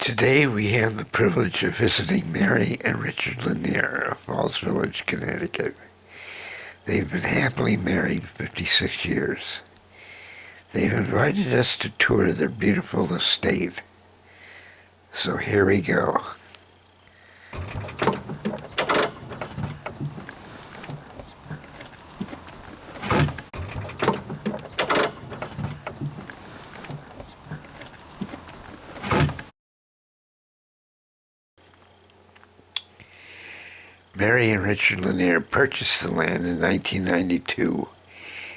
Today we have the privilege of visiting Mary and Richard Lanier of Falls Village, Connecticut. They've been happily married 56 years. They've invited us to tour their beautiful estate. So here we go. Mary and Richard Lanier purchased the land in 1992.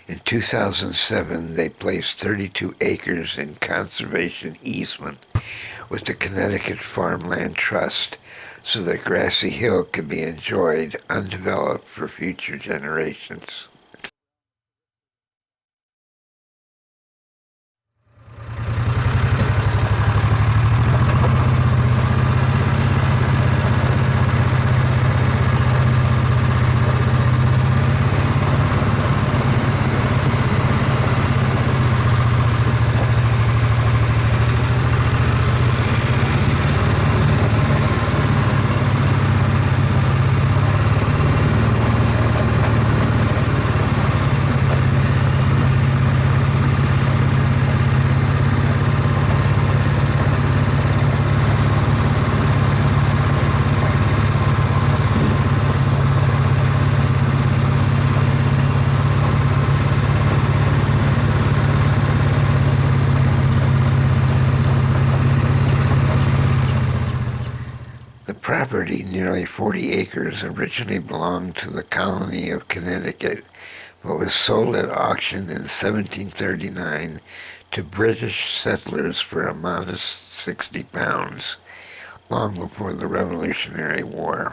In 2007, they placed 32 acres in conservation easement with the Connecticut Farmland Trust so that Grassy Hill could be enjoyed undeveloped for future generations. The property, nearly 40 acres, originally belonged to the colony of Connecticut, but was sold at auction in 1739 to British settlers for a modest £60, long before the Revolutionary War.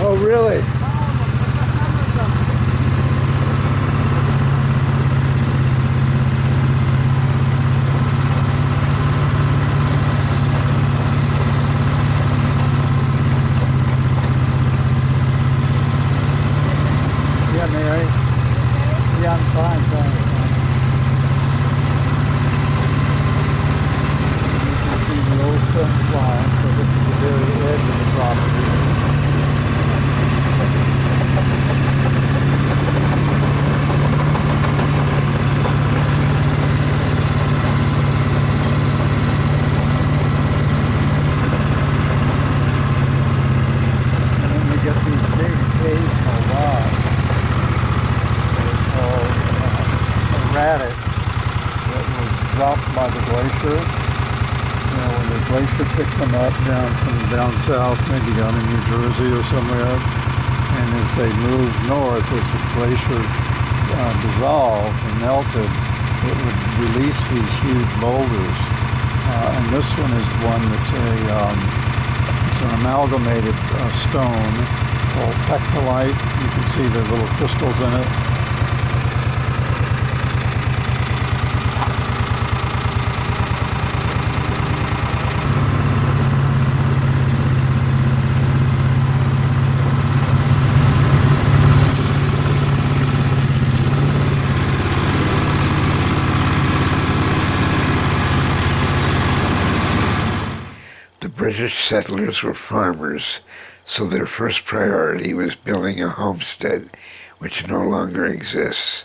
Oh, really? Yeah, Mary. Yeah, I'm fine, thanks. You can see the old fence line, so this is the very edge of the property. Get these big occasional logs that are called erratic that was dropped by the glacier. You know, when the glacier picked them up down south, maybe down in New Jersey or somewhere, and as they moved north, as the glacier dissolved and melted, it would release these huge boulders. And this one is one that's it's an amalgamated stone called pectolite. You can see the little crystals in it. The British settlers were farmers, so their first priority was building a homestead, which no longer exists.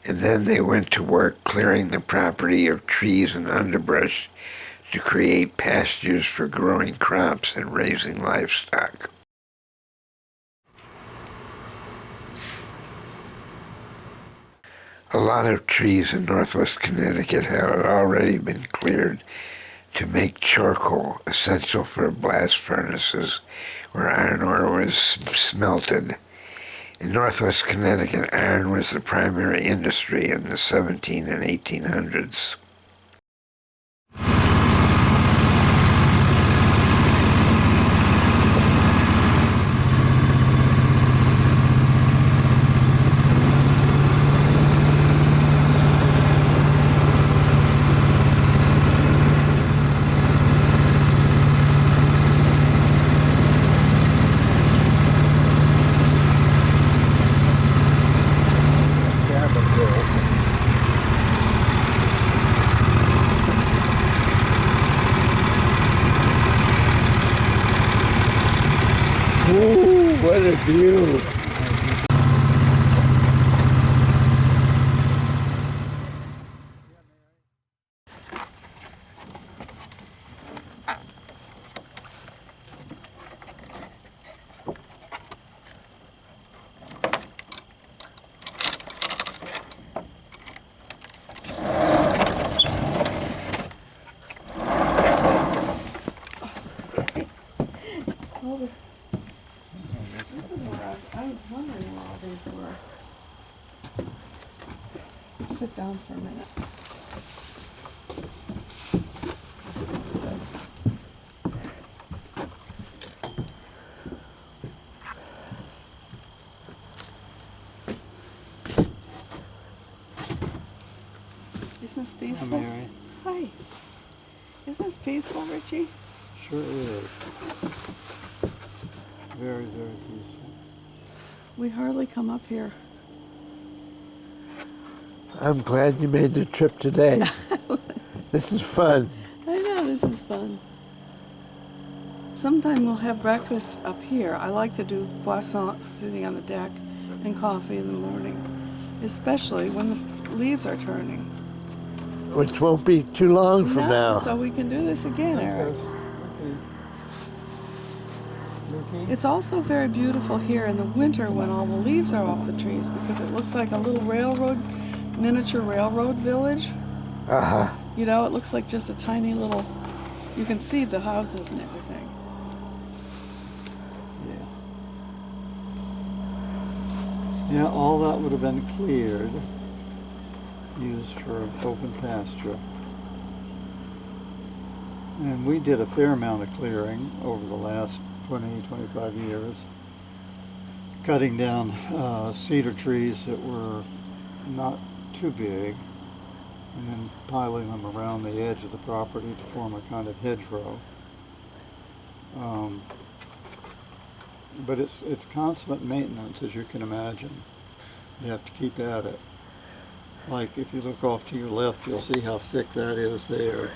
And then they went to work clearing the property of trees and underbrush to create pastures for growing crops and raising livestock. A lot of trees in northwest Connecticut had already been cleared to make charcoal, essential for blast furnaces where iron ore was smelted. In northwest Connecticut, iron was the primary industry in the 17 and 1800s. Ooh, what a view! I was wondering where all these were. Let's sit down for a minute. Isn't this peaceful? Hi, Mary. Hi. Isn't this peaceful, Richie? Sure is. Very, very peaceful. We hardly come up here. I'm glad you made the trip today. This is fun. I know, this is fun. Sometime we'll have breakfast up here. I like to do croissant sitting on the deck and coffee in the morning, especially when the leaves are turning. Which won't be too long from now. So we can do this again, Eric. Okay. It's also very beautiful here in the winter when all the leaves are off the trees because it looks like a little miniature railroad village. Uh-huh. You know, it looks like just a tiny little, you can see the houses and everything. Yeah. Yeah, all that would have been cleared, used for open pasture. And we did a fair amount of clearing over the last 20, 25 years, cutting down cedar trees that were not too big, and then piling them around the edge of the property to form a kind of hedgerow. But it's constant maintenance, as you can imagine. You have to keep at it. Like if you look off to your left, you'll see how thick that is there.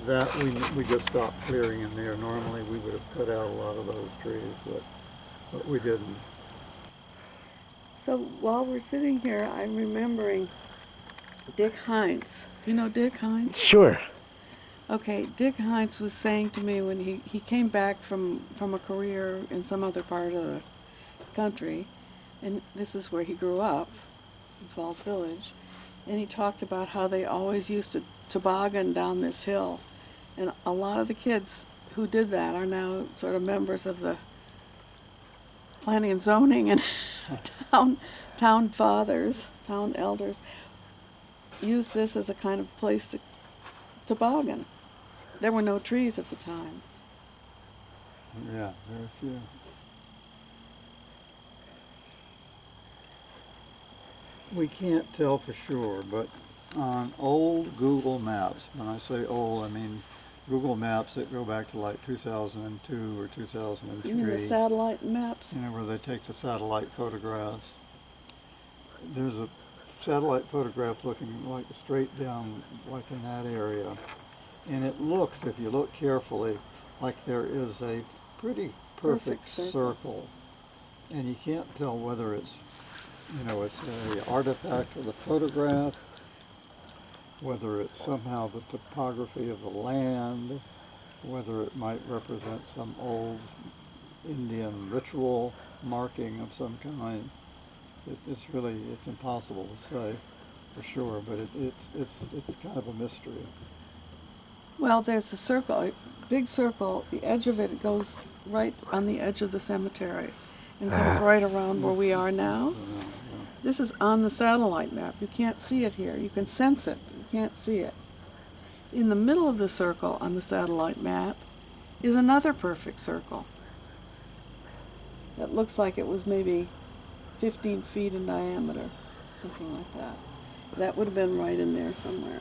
That we just stopped clearing in there. Normally we would have cut out a lot of those trees, but we didn't. So while we're sitting here, I'm remembering Dick Heinz. You know Dick Heinz? Sure. Okay, Dick Heinz was saying to me when he came back from a career in some other part of the country, and this is where he grew up, in Falls Village, and he talked about how they always used to toboggan down this hill. And a lot of the kids who did that are now sort of members of the planning and zoning and town fathers, town elders, use this as a kind of place to toboggan. There were no trees at the time. Yeah, very few. We can't tell for sure, but on old Google Maps, when I say old, I mean Google Maps that go back to like 2002 or 2003. You mean the satellite maps? You know, where they take the satellite photographs. There's a satellite photograph looking like straight down, like in that area. And it looks, if you look carefully, like there is a pretty perfect circle. And you can't tell whether it's, you know, it's an artifact of the photograph, whether it's somehow the topography of the land, whether it might represent some old Indian ritual marking of some kind. It's impossible to say for sure, but it's kind of a mystery. Well, there's a circle, a big circle. The edge of it goes right on the edge of the cemetery and comes right around where we are now. This is on the satellite map. You can't see it here. You can sense it, but you can't see it. In the middle of the circle on the satellite map is another perfect circle that looks like it was maybe 15 feet in diameter, something like that. That would have been right in there somewhere.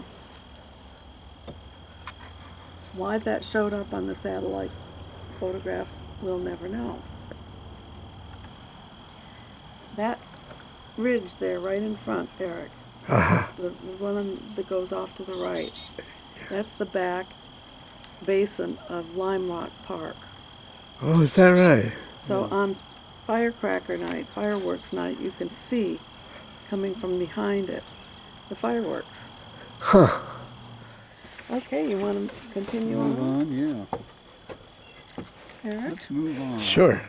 Why that showed up on the satellite photograph, we'll never know. That ridge there, right in front, Eric, the one that goes off to the right, that's the back basin of Lime Rock Park. Oh, is that right? So on firecracker night, fireworks night, you can see coming from behind it the fireworks. Huh. Okay, you want to continue Move on? on, yeah. Eric? Let's move on. Sure.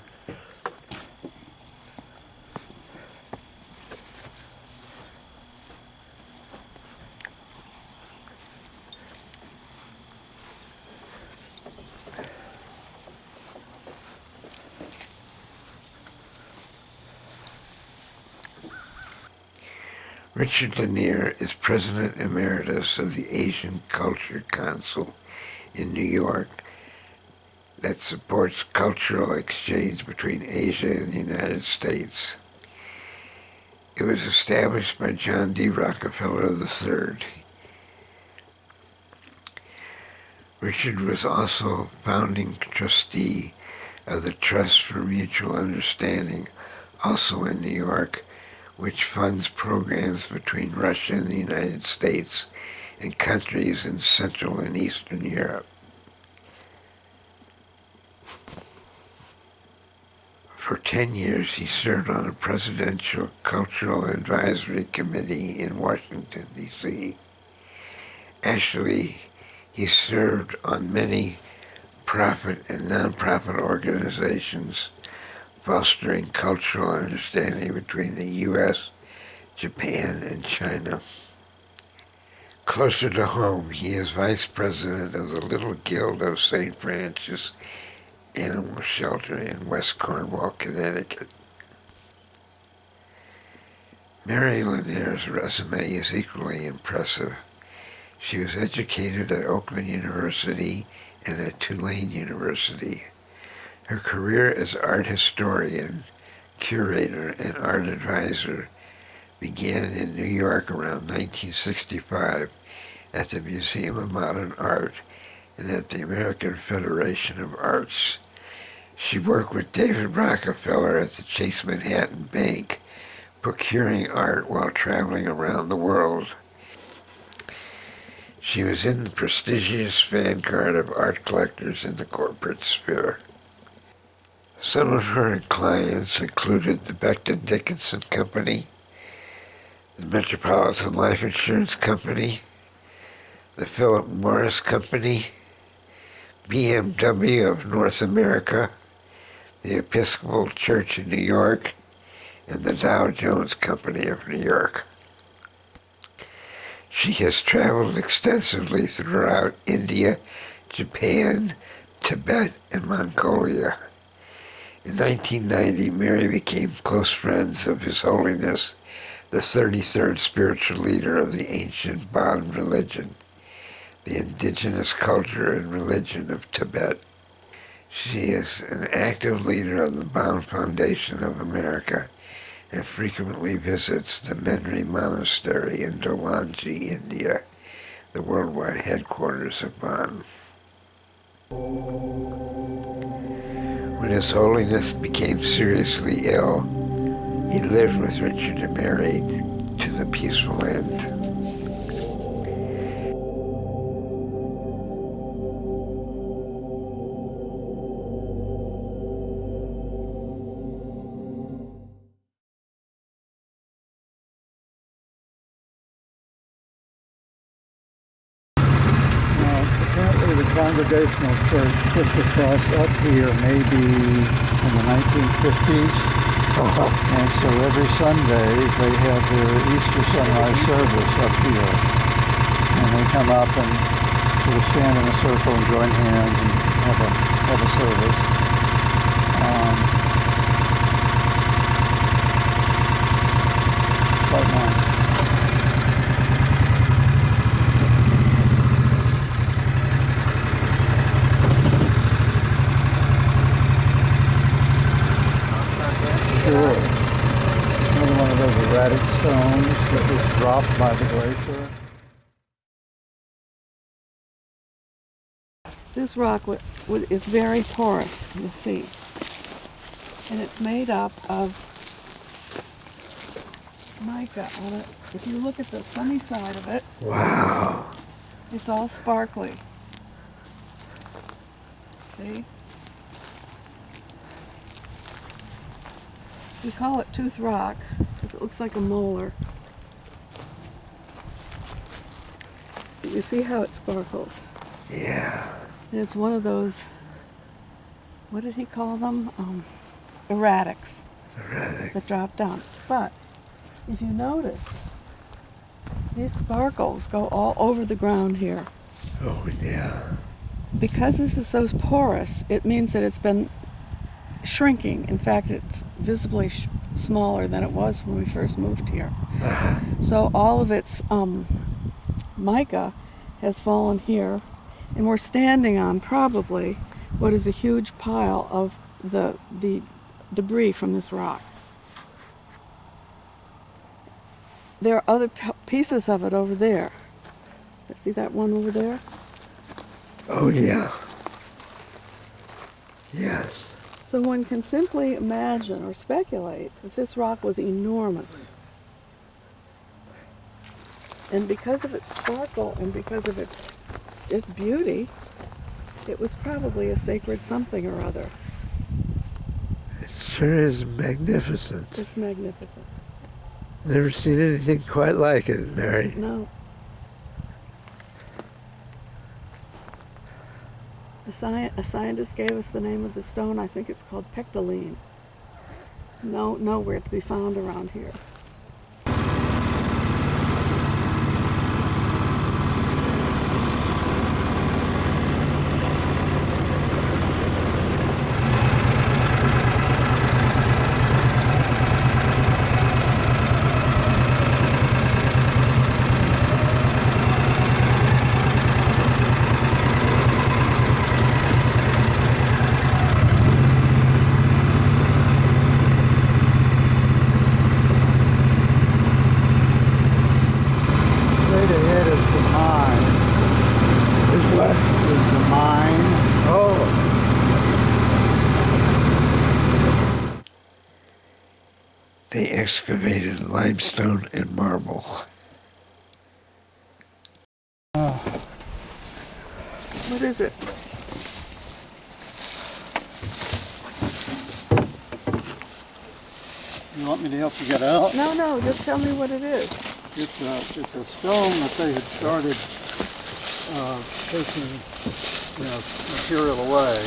Richard Lanier is President Emeritus of the Asian Culture Council in New York that supports cultural exchange between Asia and the United States. It was established by John D. Rockefeller III. Richard was also founding trustee of the Trust for Mutual Understanding, also in New York, which funds programs between Russia and the United States and countries in Central and Eastern Europe. For 10 years, he served on a presidential cultural advisory committee in Washington, D.C. Actually, he served on many profit and nonprofit organizations fostering cultural understanding between the U.S., Japan, and China. Closer to home, he is vice president of the Little Guild of St. Francis Animal Shelter in West Cornwall, Connecticut. Mary Lanier's resume is equally impressive. She was educated at Oakland University and at Tulane University. Her career as art historian, curator, and art advisor began in New York around 1965 at the Museum of Modern Art and at the American Federation of Arts. She worked with David Rockefeller at the Chase Manhattan Bank, procuring art while traveling around the world. She was in the prestigious vanguard of art collectors in the corporate sphere. Some of her clients included the Becton Dickinson Company, the Metropolitan Life Insurance Company, the Philip Morris Company, BMW of North America, the Episcopal Church in New York, and the Dow Jones Company of New York. She has traveled extensively throughout India, Japan, Tibet, and Mongolia. In 1990, Mary became close friends of His Holiness, the 33rd spiritual leader of the ancient Bon religion, the indigenous culture and religion of Tibet. She is an active leader of the Bon Foundation of America and frequently visits the Menri Monastery in Dolonji, India, the worldwide headquarters of Bon. When His Holiness became seriously ill, he lived with Richard and Mary to the peaceful end. Apparently the Congregational Church put the cross up here maybe in the 1950s. And so every Sunday they have their Easter sunrise service up here. And they come up and sort of stand in a circle and join hands and have a service. Quite nice. Sure. Another one of those erratic stones that was dropped by the glacier. This rock is very porous, you'll see. And it's made up of mica on it. If you look at the sunny side of it, Wow. it's all sparkly. See? We call it tooth rock because it looks like a molar. You see how it sparkles? Yeah. And it's one of those, what did he call them? Erratics Erratic. that drop down. But if you notice, these sparkles go all over the ground here. Oh, yeah. Because this is so porous, it means that it's been shrinking. In fact, it's visibly smaller than it was when we first moved here. So all of its mica has fallen here, and we're standing on probably what is a huge pile of the debris from this rock. There are other pieces of it over there. See that one over there? Oh, yeah. Yes. So one can simply imagine or speculate that this rock was enormous. And because of its sparkle and because of its beauty, it was probably a sacred something or other. It sure is magnificent. It's magnificent. Never seen anything quite like it, Mary. No. A scientist gave us the name of the stone. I think it's called pectoline. Nowhere to be found around here. They excavated limestone and marble. What is it? You want me to help you get out? No, just tell me what it is. It's a stone that they had started taking material away,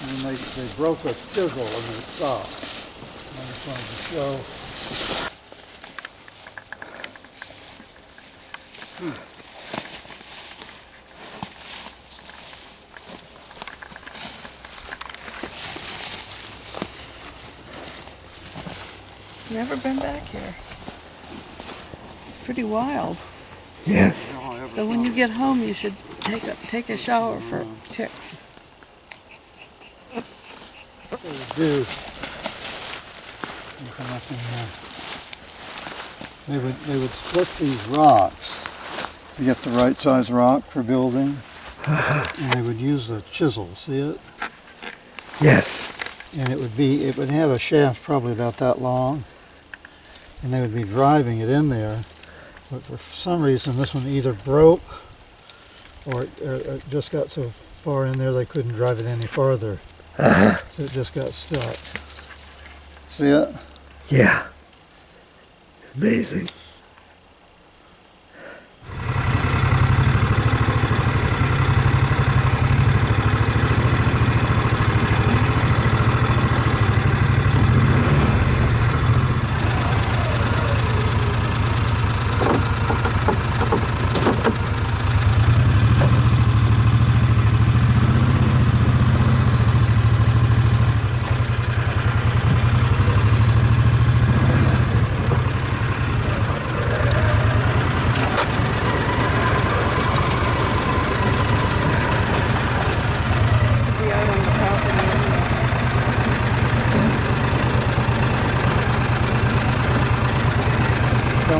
and they broke a chisel and they stopped. I just wanted to show. Never been back here. Pretty wild. Yes. So when you get home, you should take a shower for ticks. Do. They would split these rocks to get the right size rock for building, and they would use a chisel. See it? Yes. And it would have a shaft probably about that long, and they would be driving it in there. But for some reason, this one either broke or it just got so far in there they couldn't drive it any farther. So it just got stuck. See it? Yeah. Amazing.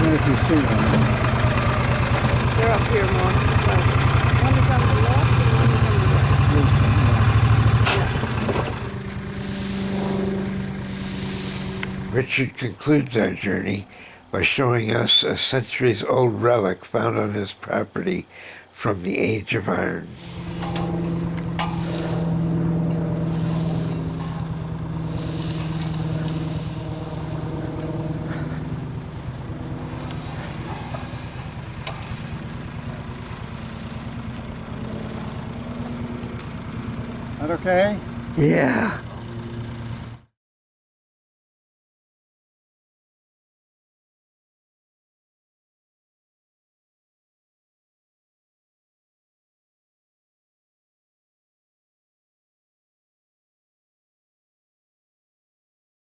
Even if you see them. They're up here more. One is on the left and one is on the right. Richard concludes our journey by showing us a centuries-old relic found on his property from the Age of Iron. That okay? Yeah.